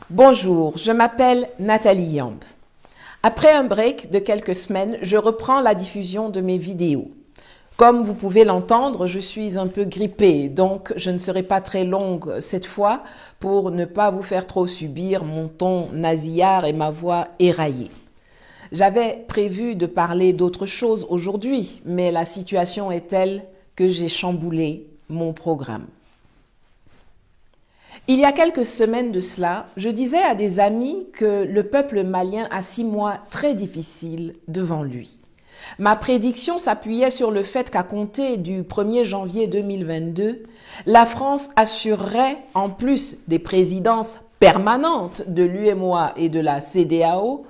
Bonjour, je m'appelle Nathalie Yamb. Après un break de quelques semaines, je reprends la diffusion de mes vidéos. Comme vous pouvez l'entendre, je suis un peu grippée, donc je ne serai pas très longue cette fois pour ne pas vous faire trop subir mon ton nasillard et ma voix éraillée. J'avais prévu de parler d'autre chose aujourd'hui, mais la situation est telle que j'ai chamboulé mon programme. Il y a quelques semaines de cela, je disais à des amis que le peuple malien a 6 mois très difficiles devant lui. Ma prédiction s'appuyait sur le fait qu'à compter du 1er janvier 2022, la France assurerait, en plus des présidences permanentes de l'UEMOA et de la CEDEAO,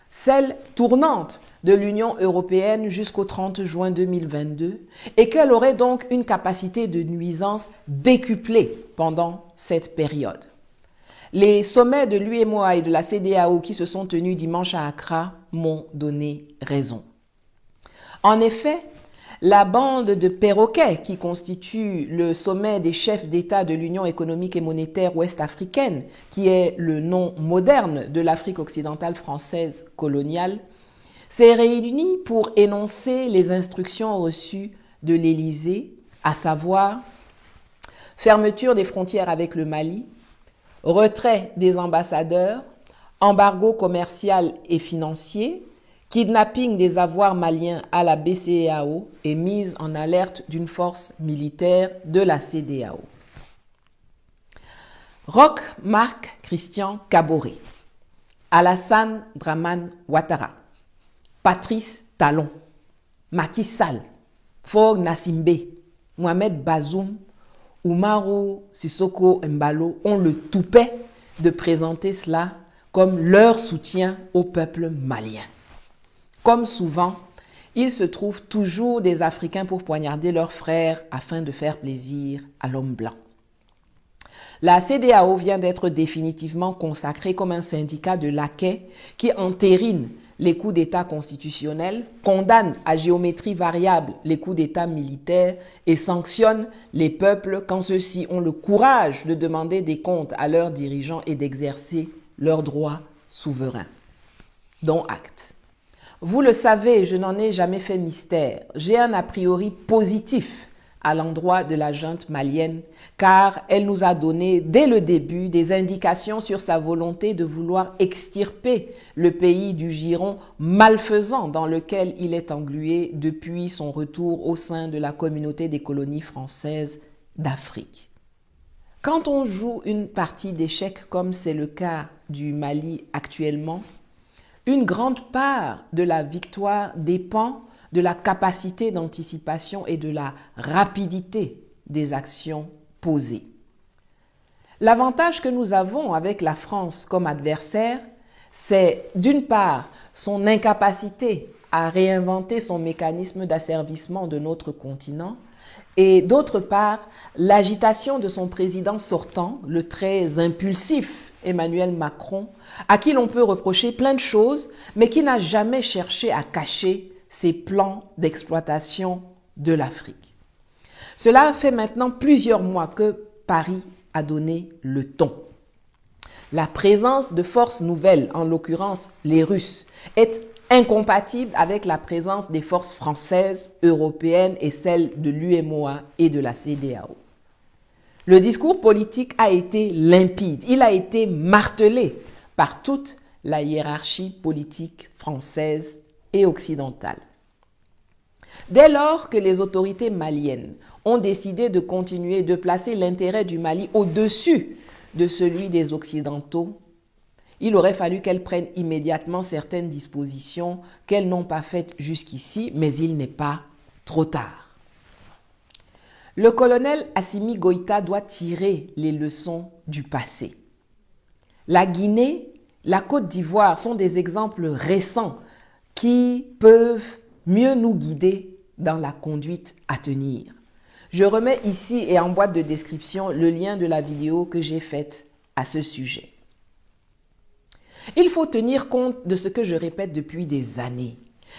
celle tournante de l'Union européenne jusqu'au 30 juin 2022 et qu'elle aurait donc une capacité de nuisance décuplée pendant cette période. Les sommets de l'UEMOA et de la CEDEAO qui se sont tenus dimanche à Accra m'ont donné raison. En effet, la bande de perroquets qui constitue le sommet des chefs d'État de l'Union économique et monétaire ouest-africaine, qui est le nom moderne de l'Afrique occidentale française coloniale, s'est réunie pour énoncer les instructions reçues de l'Élysée, à savoir fermeture des frontières avec le Mali, retrait des ambassadeurs, embargo commercial et financier, kidnapping des avoirs maliens à la BCEAO et mise en alerte d'une force militaire de la CEDEAO. Roch Marc Christian Kaboré, Alassane Dramane Ouattara, Patrice Talon, Macky Sall, Faure Gnassingbé, Mohamed Bazoum, Umaru Sissoko Embalo ont le toupet de présenter cela comme leur soutien au peuple malien. Comme souvent, il se trouve toujours des Africains pour poignarder leurs frères afin de faire plaisir à l'homme blanc. La CEDEAO vient d'être définitivement consacrée comme un syndicat de laquais qui entérine les coups d'État constitutionnels, condamne à géométrie variable les coups d'État militaires et sanctionne les peuples quand ceux-ci ont le courage de demander des comptes à leurs dirigeants et d'exercer leurs droits souverains. Dont acte. Vous le savez, je n'en ai jamais fait mystère. J'ai un a priori positif à l'endroit de la junte malienne, car elle nous a donné dès le début des indications sur sa volonté de vouloir extirper le pays du giron malfaisant dans lequel il est englué depuis son retour au sein de la communauté des colonies françaises d'Afrique. Quand on joue une partie d'échecs comme c'est le cas du Mali actuellement, une grande part de la victoire dépend de la capacité d'anticipation et de la rapidité des actions posées. L'avantage que nous avons avec la France comme adversaire, c'est d'une part son incapacité à réinventer son mécanisme d'asservissement de notre continent et d'autre part l'agitation de son président sortant, le très impulsif Emmanuel Macron, à qui l'on peut reprocher plein de choses, mais qui n'a jamais cherché à cacher ses plans d'exploitation de l'Afrique. Cela fait maintenant plusieurs mois que Paris a donné le ton. La présence de forces nouvelles, en l'occurrence les Russes, est incompatible avec la présence des forces françaises, européennes et celles de l'UEMOA et de la CEDEAO. Le discours politique a été limpide, il a été martelé par toute la hiérarchie politique française et occidentale. Dès lors que les autorités maliennes ont décidé de continuer de placer l'intérêt du Mali au-dessus de celui des Occidentaux, il aurait fallu qu'elles prennent immédiatement certaines dispositions qu'elles n'ont pas faites jusqu'ici, mais il n'est pas trop tard. Le colonel Assimi Goïta doit tirer les leçons du passé. La Guinée, la Côte d'Ivoire sont des exemples récents qui peuvent mieux nous guider dans la conduite à tenir. Je remets ici et en boîte de description le lien de la vidéo que j'ai faite à ce sujet. Il faut tenir compte de ce que je répète depuis des années.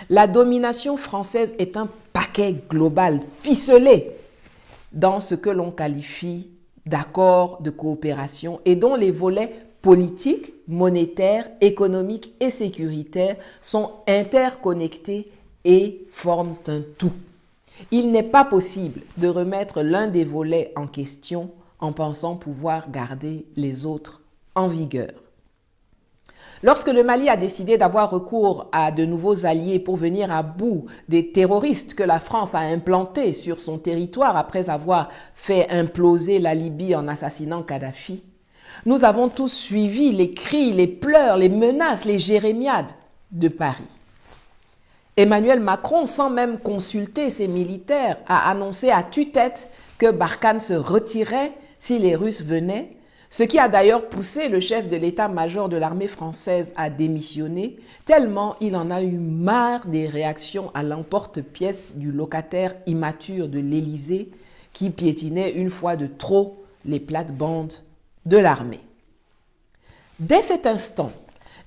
La domination française est un paquet global ficelé dans ce que l'on qualifie d'accords de coopération et dont les volets politiques, monétaires, économiques et sécuritaires sont interconnectés et forment un tout. Il n'est pas possible de remettre l'un des volets en question en pensant pouvoir garder les autres en vigueur. Lorsque le Mali a décidé d'avoir recours à de nouveaux alliés pour venir à bout des terroristes que la France a implantés sur son territoire après avoir fait imploser la Libye en assassinant Kadhafi, nous avons tous suivi les cris, les pleurs, les menaces, les jérémiades de Paris. Emmanuel Macron, sans même consulter ses militaires, a annoncé à tue-tête que Barkhane se retirait si les Russes venaient, ce qui a d'ailleurs poussé le chef de l'état-major de l'armée française à démissionner, tellement il en a eu marre des réactions à l'emporte-pièce du locataire immature de l'Élysée qui piétinait une fois de trop les plates-bandes de l'armée. Dès cet instant,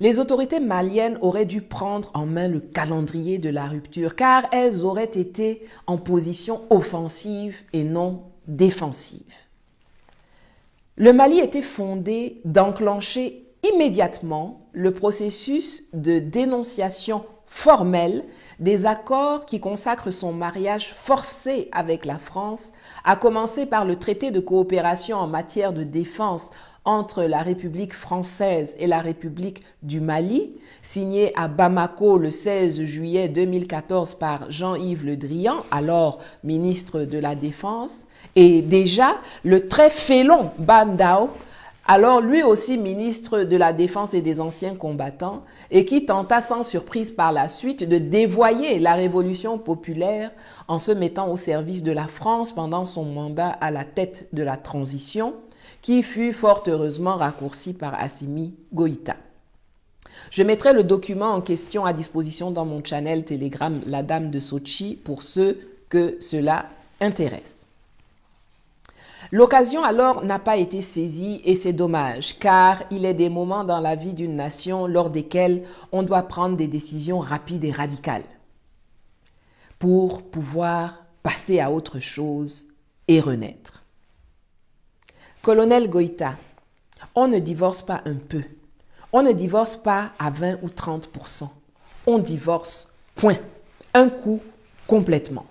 les autorités maliennes auraient dû prendre en main le calendrier de la rupture car elles auraient été en position offensive et non défensive. Le Mali était fondé d'enclencher immédiatement le processus de dénonciation formelle des accords qui consacrent son mariage forcé avec la France, à commencer par le traité de coopération en matière de défense entre la République française et la République du Mali, signé à Bamako le 16 juillet 2014 par Jean-Yves Le Drian, alors ministre de la Défense, et déjà le très félon Ban Dao, alors lui aussi ministre de la Défense et des anciens combattants, et qui tenta sans surprise par la suite de dévoyer la révolution populaire en se mettant au service de la France pendant son mandat à la tête de la transition, qui fut fort heureusement raccourci par Assimi Goïta. Je mettrai le document en question à disposition dans mon channel Telegram La Dame de Sochi pour ceux que cela intéresse. L'occasion alors n'a pas été saisie et c'est dommage car il est des moments dans la vie d'une nation lors desquels on doit prendre des décisions rapides et radicales pour pouvoir passer à autre chose et renaître. Colonel Goïta, on ne divorce pas un peu. On ne divorce pas à 20 ou 30%. On divorce, point. Un coup, complètement.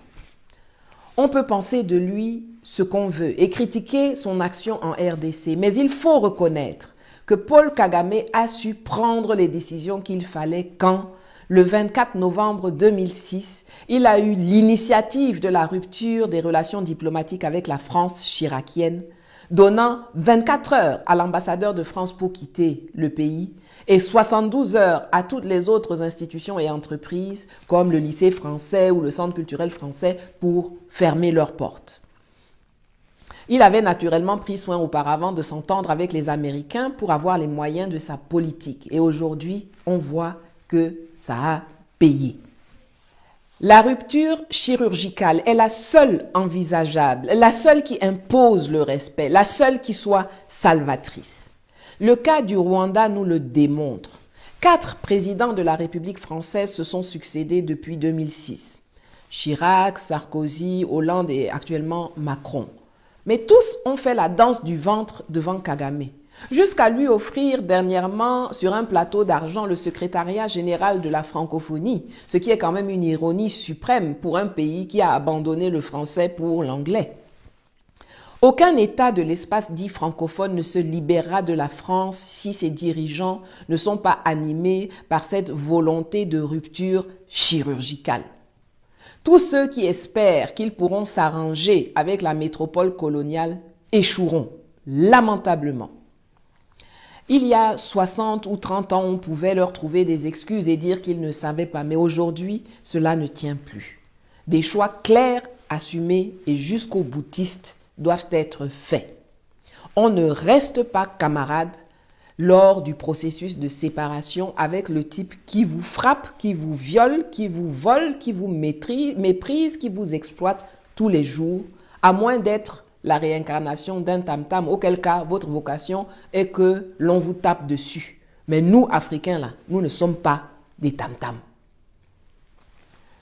On peut penser de lui ce qu'on veut et critiquer son action en RDC, mais il faut reconnaître que Paul Kagame a su prendre les décisions qu'il fallait quand, le 24 novembre 2006, il a eu l'initiative de la rupture des relations diplomatiques avec la France chiracienne, donnant 24 heures à l'ambassadeur de France pour quitter le pays et 72 heures à toutes les autres institutions et entreprises comme le lycée français ou le centre culturel français pour fermer leurs portes. Il avait naturellement pris soin auparavant de s'entendre avec les Américains pour avoir les moyens de sa politique et aujourd'hui, on voit que ça a payé. La rupture chirurgicale est la seule envisageable, la seule qui impose le respect, la seule qui soit salvatrice. Le cas du Rwanda nous le démontre. 4 présidents de la République française se sont succédés depuis 2006. Chirac, Sarkozy, Hollande et actuellement Macron. Mais tous ont fait la danse du ventre devant Kagame, jusqu'à lui offrir dernièrement sur un plateau d'argent le secrétariat général de la francophonie, ce qui est quand même une ironie suprême pour un pays qui a abandonné le français pour l'anglais. Aucun État de l'espace dit francophone ne se libérera de la France si ses dirigeants ne sont pas animés par cette volonté de rupture chirurgicale. Tous ceux qui espèrent qu'ils pourront s'arranger avec la métropole coloniale échoueront lamentablement. Il y a 60 ou 30 ans, on pouvait leur trouver des excuses et dire qu'ils ne savaient pas. Mais aujourd'hui, cela ne tient plus. Des choix clairs, assumés et jusqu'au boutiste doivent être faits. On ne reste pas camarades lors du processus de séparation avec le type qui vous frappe, qui vous viole, qui vous vole, qui vous méprise, qui vous exploite tous les jours, à moins d'être la réincarnation d'un tam-tam, auquel cas votre vocation est que l'on vous tape dessus. Mais nous, Africains, là, nous ne sommes pas des tam-tams.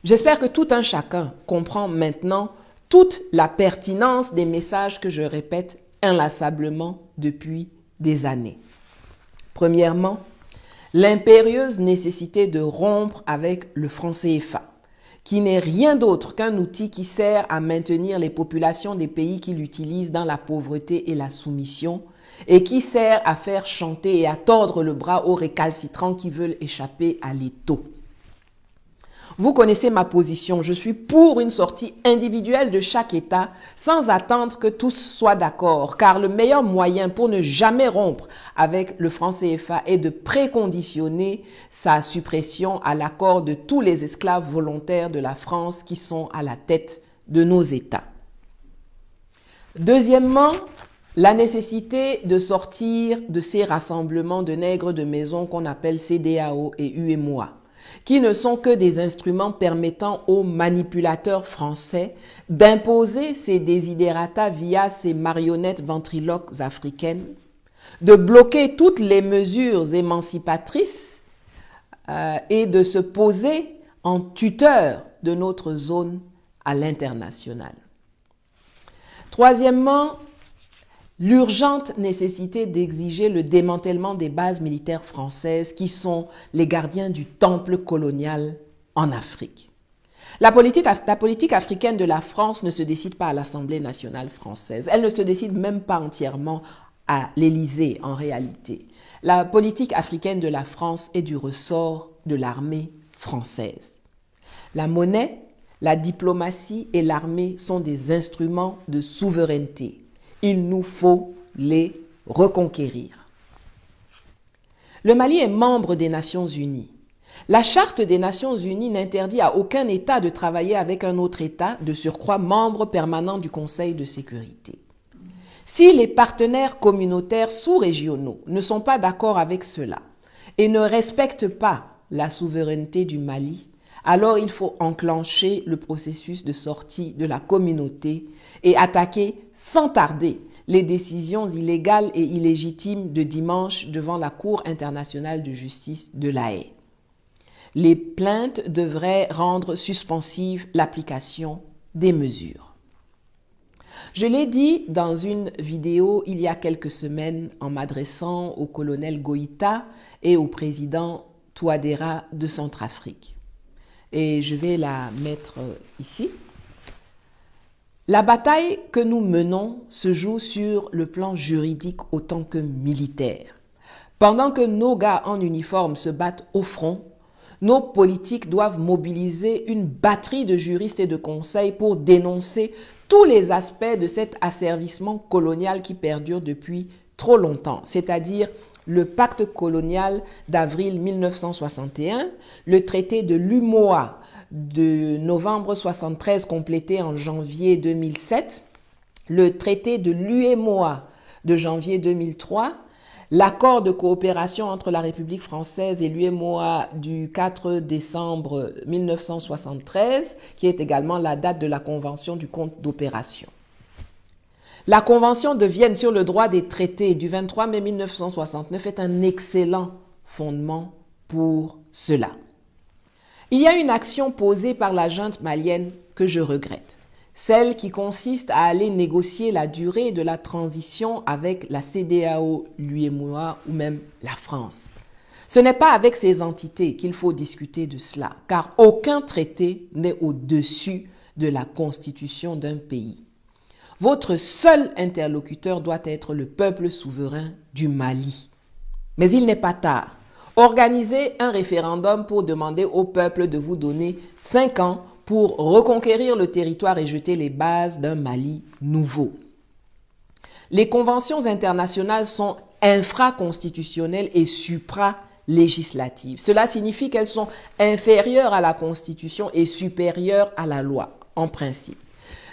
J'espère que tout un chacun comprend maintenant toute la pertinence des messages que je répète inlassablement depuis des années. Premièrement, l'impérieuse nécessité de rompre avec le franc CFA, qui n'est rien d'autre qu'un outil qui sert à maintenir les populations des pays qui l'utilisent dans la pauvreté et la soumission, et qui sert à faire chanter et à tordre le bras aux récalcitrants qui veulent échapper à l'étau. Vous connaissez ma position, je suis pour une sortie individuelle de chaque État sans attendre que tous soient d'accord, car le meilleur moyen pour ne jamais rompre avec le franc CFA est de préconditionner sa suppression à l'accord de tous les esclaves volontaires de la France qui sont à la tête de nos États. Deuxièmement, la nécessité de sortir de ces rassemblements de nègres de maison qu'on appelle CEDEAO et UEMOA, qui ne sont que des instruments permettant aux manipulateurs français d'imposer ces desiderata via ces marionnettes ventriloques africaines, de bloquer toutes les mesures émancipatrices et de se poser en tuteur de notre zone à l'international. Troisièmement, l'urgente nécessité d'exiger le démantèlement des bases militaires françaises qui sont les gardiens du temple colonial en Afrique. La politique africaine de la France ne se décide pas à l'Assemblée nationale française. Elle ne se décide même pas entièrement à l'Élysée en réalité. La politique africaine de la France est du ressort de l'armée française. La monnaie, la diplomatie et l'armée sont des instruments de souveraineté. Il nous faut les reconquérir. Le Mali est membre des Nations Unies. La Charte des Nations Unies n'interdit à aucun État de travailler avec un autre État, de surcroît membre permanent du Conseil de sécurité. Si les partenaires communautaires sous-régionaux ne sont pas d'accord avec cela et ne respectent pas la souveraineté du Mali, alors il faut enclencher le processus de sortie de la communauté et attaquer sans tarder les décisions illégales et illégitimes de dimanche devant la Cour internationale de justice de La Haye. Les plaintes devraient rendre suspensive l'application des mesures. Je l'ai dit dans une vidéo il y a quelques semaines en m'adressant au colonel Goïta et au président Touadéra de Centrafrique. Et je vais la mettre ici. La bataille que nous menons se joue sur le plan juridique autant que militaire. Pendant que nos gars en uniforme se battent au front, nos politiques doivent mobiliser une batterie de juristes et de conseils pour dénoncer tous les aspects de cet asservissement colonial qui perdure depuis trop longtemps, c'est-à-dire le pacte colonial d'avril 1961, le traité de l'UMOA de novembre 1973 complété en janvier 2007, le traité de l'UEMOA de janvier 2003, l'accord de coopération entre la République française et l'UEMOA du 4 décembre 1973, qui est également la date de la convention du compte d'opération. La Convention de Vienne sur le droit des traités du 23 mai 1969 est un excellent fondement pour cela. Il y a une action posée par la junte malienne que je regrette, celle qui consiste à aller négocier la durée de la transition avec la CEDEAO, l'UEMOA ou même la France. Ce n'est pas avec ces entités qu'il faut discuter de cela, car aucun traité n'est au-dessus de la constitution d'un pays. Votre seul interlocuteur doit être le peuple souverain du Mali. Mais il n'est pas tard. Organisez un référendum pour demander au peuple de vous donner 5 ans pour reconquérir le territoire et jeter les bases d'un Mali nouveau. Les conventions internationales sont infraconstitutionnelles et supralégislatives. Cela signifie qu'elles sont inférieures à la Constitution et supérieures à la loi, en principe.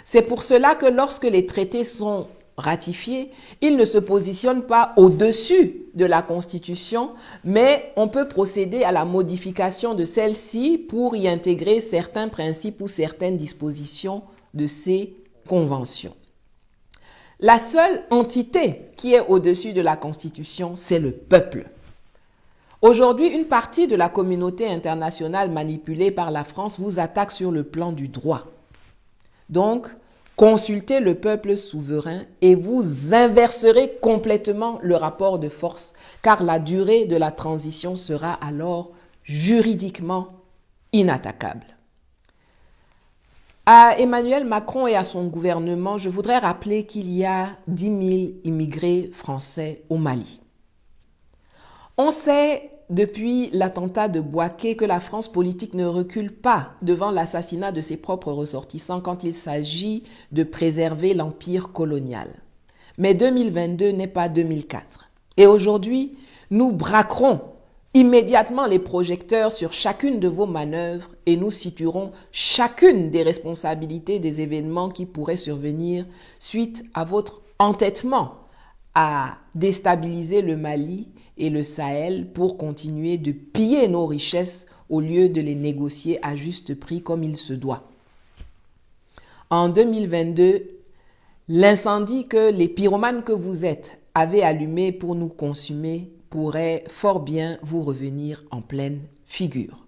C'est pour cela que lorsque les traités sont ratifiés, ils ne se positionnent pas au-dessus de la Constitution, mais on peut procéder à la modification de celle-ci pour y intégrer certains principes ou certaines dispositions de ces conventions. La seule entité qui est au-dessus de la Constitution, c'est le peuple. Aujourd'hui, une partie de la communauté internationale manipulée par la France vous attaque sur le plan du droit. Donc, Consultez le peuple souverain et vous inverserez complètement le rapport de force, car la durée de la transition sera alors juridiquement inattaquable. À Emmanuel Macron et à son gouvernement, je voudrais rappeler qu'il y a 10 000 immigrés français au Mali. On sait depuis l'attentat de Bouaké que la France politique ne recule pas devant l'assassinat de ses propres ressortissants quand il s'agit de préserver l'empire colonial. Mais 2022 n'est pas 2004. Et aujourd'hui, nous braquerons immédiatement les projecteurs sur chacune de vos manœuvres et nous situerons chacune des responsabilités des événements qui pourraient survenir suite à votre entêtement à déstabiliser le Mali et le Sahel pour continuer de piller nos richesses au lieu de les négocier à juste prix comme il se doit. En 2022, l'incendie que les pyromanes que vous êtes avaient allumé pour nous consumer pourrait fort bien vous revenir en pleine figure.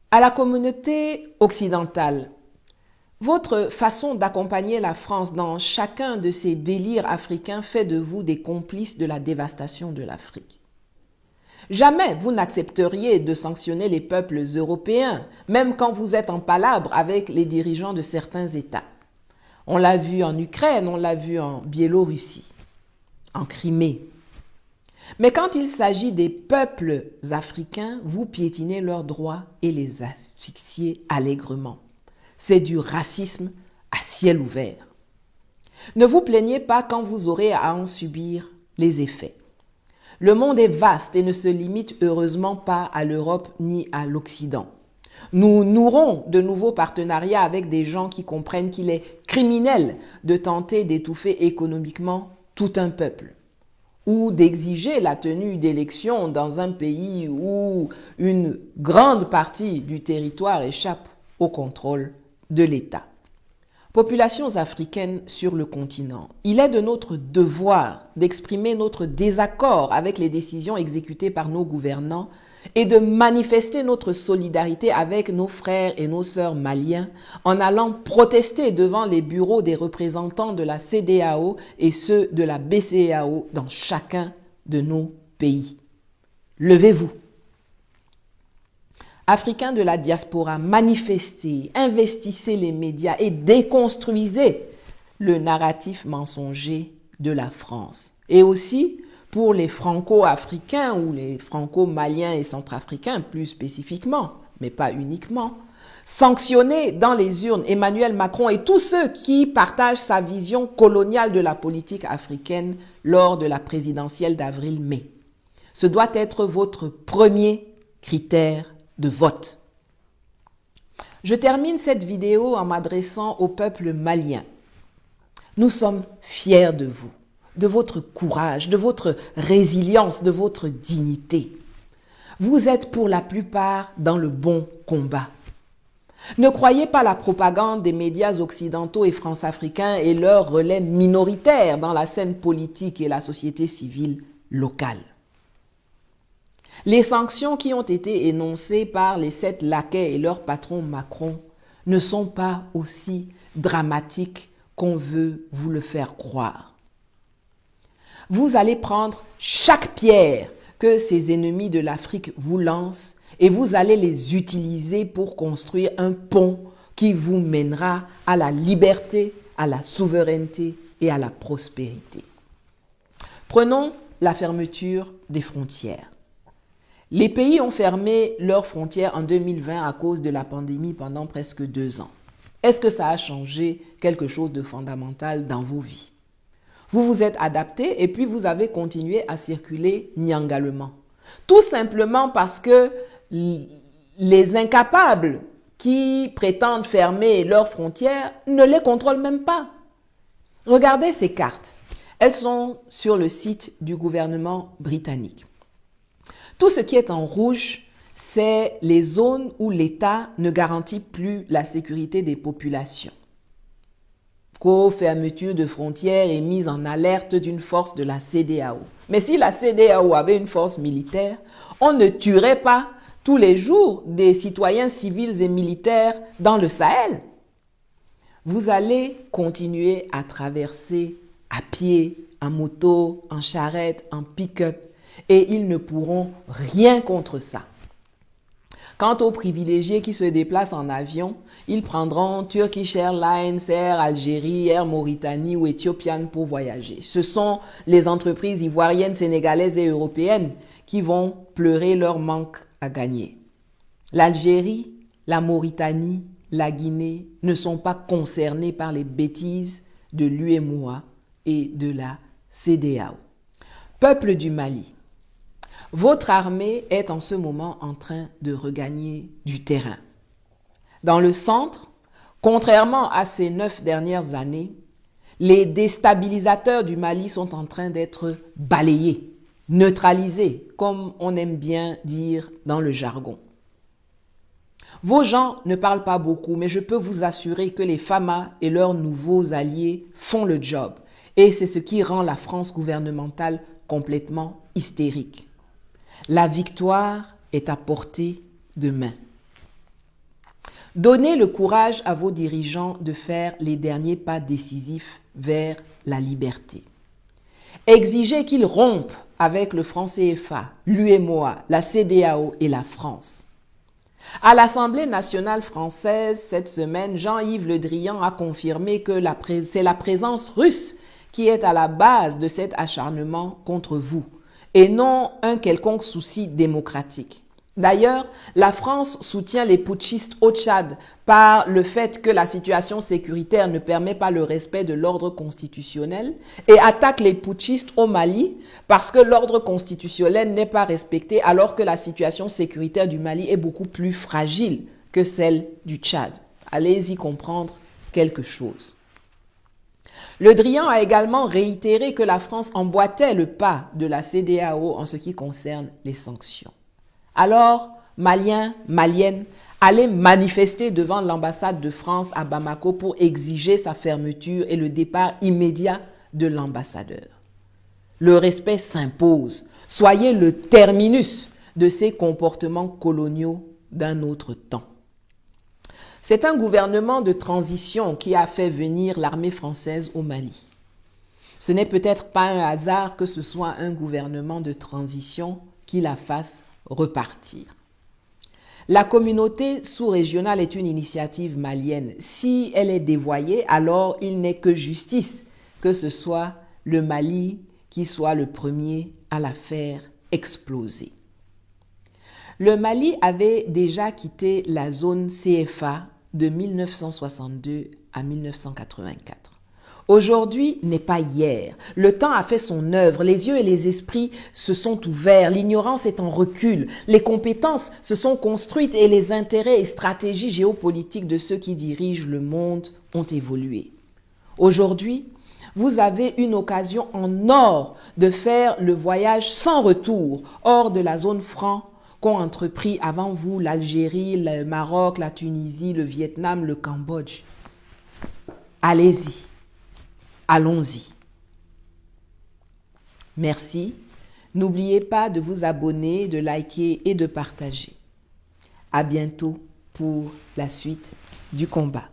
À la communauté occidentale, votre façon d'accompagner la France dans chacun de ces délires africains fait de vous des complices de la dévastation de l'Afrique. Jamais vous n'accepteriez de sanctionner les peuples européens, même quand vous êtes en palabre avec les dirigeants de certains États. On l'a vu en Ukraine, on l'a vu en Biélorussie, en Crimée. Mais quand il s'agit des peuples africains, vous piétinez leurs droits et les asphyxiez allègrement. C'est du racisme à ciel ouvert. Ne vous plaignez pas quand vous aurez à en subir les effets. Le monde est vaste et ne se limite heureusement pas à l'Europe ni à l'Occident. Nous nouerons de nouveaux partenariats avec des gens qui comprennent qu'il est criminel de tenter d'étouffer économiquement tout un peuple ou d'exiger la tenue d'élections dans un pays où une grande partie du territoire échappe au contrôle de l'État. Populations africaines sur le continent, il est de notre devoir d'exprimer notre désaccord avec les décisions exécutées par nos gouvernants et de manifester notre solidarité avec nos frères et nos sœurs maliens en allant protester devant les bureaux des représentants de la CEDEAO et ceux de la BCEAO dans chacun de nos pays. Levez-vous. Africains de la diaspora, manifestez, investissez les médias et déconstruisez le narratif mensonger de la France. Et aussi, pour les franco-africains ou les franco-maliens et centrafricains plus spécifiquement, mais pas uniquement, sanctionnez dans les urnes Emmanuel Macron et tous ceux qui partagent sa vision coloniale de la politique africaine lors de la présidentielle d'avril-mai. Ce doit être votre premier critère de vote. Je termine cette vidéo en m'adressant au peuple malien. Nous sommes fiers de vous, de votre courage, de votre résilience, de votre dignité. Vous êtes pour la plupart dans le bon combat. Ne croyez pas la propagande des médias occidentaux et france-africains et leurs relais minoritaires dans la scène politique et la société civile locale. Les sanctions qui ont été énoncées par les 7 laquais et leur patron Macron ne sont pas aussi dramatiques qu'on veut vous le faire croire. Vous allez prendre chaque pierre que ces ennemis de l'Afrique vous lancent et vous allez les utiliser pour construire un pont qui vous mènera à la liberté, à la souveraineté et à la prospérité. Prenons la fermeture des frontières. Les pays ont fermé leurs frontières en 2020 à cause de la pandémie pendant presque 2 ans. Est-ce que ça a changé quelque chose de fondamental dans vos vies? Vous vous êtes adapté et puis vous avez continué à circuler nyangalement. Tout simplement parce que les incapables qui prétendent fermer leurs frontières ne les contrôlent même pas. Regardez ces cartes. Elles sont sur le site du gouvernement britannique. Tout ce qui est en rouge, c'est les zones où l'État ne garantit plus la sécurité des populations. Fermeture de frontières et mise en alerte d'une force de la CEDEAO. Mais si la CEDEAO avait une force militaire, on ne tuerait pas tous les jours des citoyens civils et militaires dans le Sahel. Vous allez continuer à traverser à pied, en moto, en charrette, en pick-up, et ils ne pourront rien contre ça. Quant aux privilégiés qui se déplacent en avion, ils prendront Turkish Airlines, Air Algérie, Air Mauritanie ou Ethiopian pour voyager. Ce sont les entreprises ivoiriennes, sénégalaises et européennes qui vont pleurer leur manque à gagner. L'Algérie, la Mauritanie, la Guinée ne sont pas concernés par les bêtises de l'UEMOA et de la CEDEAO. Peuple du Mali, votre armée est en ce moment en train de regagner du terrain. Dans le centre, contrairement à ces 9 dernières années, les déstabilisateurs du Mali sont en train d'être balayés, neutralisés, comme on aime bien dire dans le jargon. Vos gens ne parlent pas beaucoup, mais je peux vous assurer que les FAMA et leurs nouveaux alliés font le job. Et c'est ce qui rend la France gouvernementale complètement hystérique. La victoire est à portée de main. Donnez le courage à vos dirigeants de faire les derniers pas décisifs vers la liberté. Exigez qu'ils rompent avec le franc CFA, l'UEMOA, la CEDEAO et la France. À l'Assemblée nationale française, cette semaine, Jean-Yves Le Drian a confirmé que c'est la présence russe qui est à la base de cet acharnement contre vous, et non un quelconque souci démocratique. D'ailleurs, la France soutient les putschistes au Tchad par le fait que la situation sécuritaire ne permet pas le respect de l'ordre constitutionnel et attaque les putschistes au Mali parce que l'ordre constitutionnel n'est pas respecté alors que la situation sécuritaire du Mali est beaucoup plus fragile que celle du Tchad. Allez-y comprendre quelque chose. Le Drian a également réitéré que la France emboîtait le pas de la CEDEAO en ce qui concerne les sanctions. Alors, Maliens, Maliennes, allez manifester devant l'ambassade de France à Bamako pour exiger sa fermeture et le départ immédiat de l'ambassadeur. Le respect s'impose. Soyez le terminus de ces comportements coloniaux d'un autre temps. C'est un gouvernement de transition qui a fait venir l'armée française au Mali. Ce n'est peut-être pas un hasard que ce soit un gouvernement de transition qui la fasse repartir. La communauté sous-régionale est une initiative malienne. Si elle est dévoyée, alors il n'est que justice que ce soit le Mali qui soit le premier à la faire exploser. Le Mali avait déjà quitté la zone CFA de 1962 à 1984. Aujourd'hui n'est pas hier. Le temps a fait son œuvre, les yeux et les esprits se sont ouverts, l'ignorance est en recul, les compétences se sont construites et les intérêts et stratégies géopolitiques de ceux qui dirigent le monde ont évolué. Aujourd'hui, vous avez une occasion en or de faire le voyage sans retour hors de la zone franc qu'ont entrepris avant vous l'Algérie, le Maroc, la Tunisie, le Vietnam, le Cambodge. Allez-y. Allons-y. Merci. N'oubliez pas de vous abonner, de liker et de partager. À bientôt pour la suite du combat.